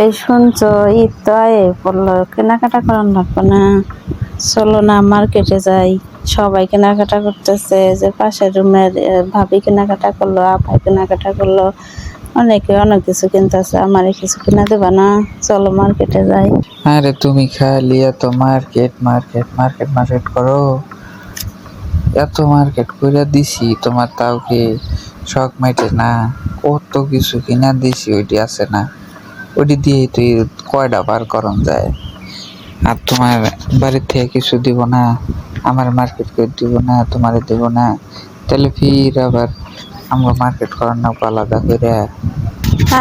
এই শুনছো, ঈদ তো আয়ে পড়লো, কেনাকাটা করার লাগবে না? চলো না মার্কেটে যাই। সবাই কেনাকাটা করতেছে, যে পাশের রুমের ভাবি কেনাকাটা করলো, আপাই কেনাকাটা করলো, অনেকে অনেক কিছু কিনতেছে। আমারে কিছু কিনা দেবা না? চলো মার্কেটে যাই। আরে তুমি খালি এত মার্কেট মার্কেট মার্কেট মার্কেট করো, এত মার্কেট করে দিছি তোমার, তাও কি শখ মেটে না? কত কিছু কিনা দিছি, ওইটি আছে না? ওইটি দিয়ে তুই কয়টা বার করন যায়? আর তোমার বাড়ির থেকে কিছু দিব না, আমার মার্কেট করে দিব না, তোমারে দিব না, তাহলে ফির আবার আমরা মার্কেট করার না আলাদা করে?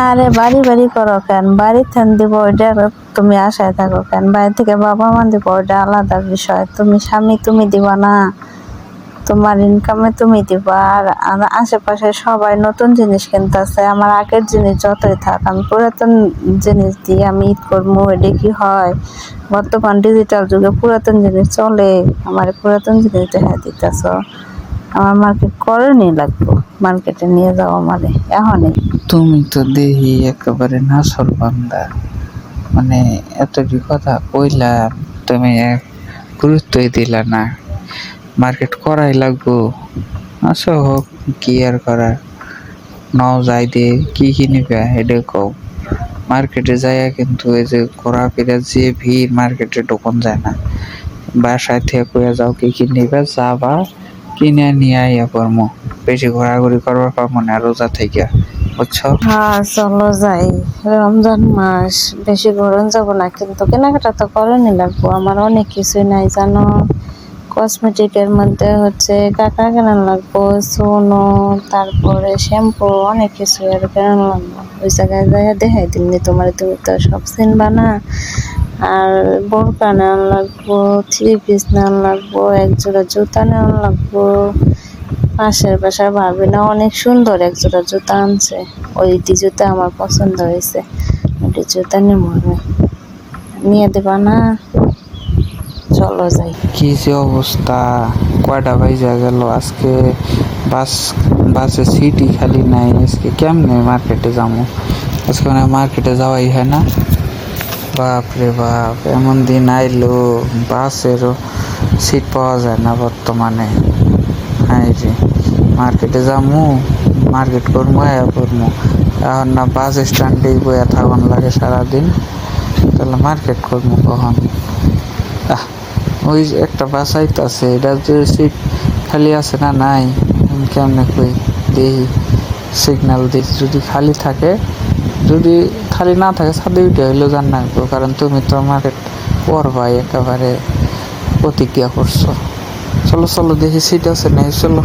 আরে বাড়ি বাড়ি করো কেন? বাড়ির থেন দিব ওইটা তুমি আশায় থাকো কেন? বাড়ি থেকে বাবা মা দিব ওইটা আলাদা বিষয়। তুমি স্বামী তুমি দিবা না? তোমার ইনকামে তুমি দিবা। আর আশেপাশে সবাই নতুন জিনিস কিনতেছে, আমার আগের জিনিস যতই থাক, আমি পুরাতন জিনিস দিয়ে আমি ঈদ করবো, এটা কি হয়? বর্তমান ডিজিটাল যুগে পুরাতন জিনিস চলে? আমার পুরাতন জিনিস দেখা দিতেছ? আমার মার্কেট করণই লাগবো, মার্কেটে নিয়ে যাও আমারে এখনই। তুমি তো দেখি একেবারে নাসর বান্দা, মানে এতটি কথা কইলাম, তুমি গুরুত্বই দিলা না। মার্কেট করাই লাগবো, আচ্ছা হোক, কি আর করার। নাও যাই দে, কি কিনিবে এটা কও। মার্কেটে যাইয়া কিন্তু এই যে ঘোরাফেরা যে ভিড়, মার্কেটে ঢোকন যায় না। বাসায় থেকে কইয়া যাও কি কিনিবে, যাবা কিনে নিয়ে আইয়া পড়মু। বেশি ঘোরাঘুরি করবার পারবো না রোজা থেকে, বুঝছো? হ্যাঁ চলো যাই। রমজান মাস, বেশি গরম যাব না, কিন্তু কেনাকাটা তো করণই লাগবো। আমার অনেক কিছুই নাই জানো। কসমেটিকের মধ্যে হচ্ছে কাঁকড়া কেনা লাগবো, সোনো, তারপরে শ্যাম্পু, অনেক কিছু আর কেনা লাগবো। ওই জায়গায় যাই দেখাই দিমনি তোমার, তুমি তো সব চিনবা না। আর বোরকা নেওয়া লাগবো, 3 পিস নেওয়া লাগবো, একজোড়া জুতা নেওয়া লাগবো। পাশের বাসার ভাবি না অনেক সুন্দর একজোড়া জুতা আনছে, ওইটি জুতা আমার পছন্দ হয়েছে, ওইটি জুতা নেবো আমি। নিয়ে দেবা না? চলো যাই। কি যে অবস্থা, কয়টা বাজে গেল আজকে? বাসে সিটই খালি নাই। আজকে কেমনে মার্কেটে যাবো? আজকে মানে মার্কেটে যাওয়াই হয় না। বাপ রে বাপ, এমন দিন আইলো, বাসেরও সিট পাওয়া যায় না বর্তমানে। হাই রে, মার্কেটে যাবো, মার্কেট করবো, আয়া করবো, এখন না বাস স্ট্যান্ডেই বইয়া থাকুন লাগে সারাদিন, তাহলে মার্কেট করবো কখন? ওই যে একটা বাস আইতাছে, এটা যে সিট খালি আছে না নাই, আমি কেমনে কই দেখি, সিগন্যাল দিই, যদি খালি থাকে, যদি খালি না থাকে ছাদে উঠে হইলেও জান না, কারণ তুমি তো মার্কেট করবাই, একেবারে প্রতিজ্ঞা করছো। চলো চলো দেখি সিট আছে নাই, চলো।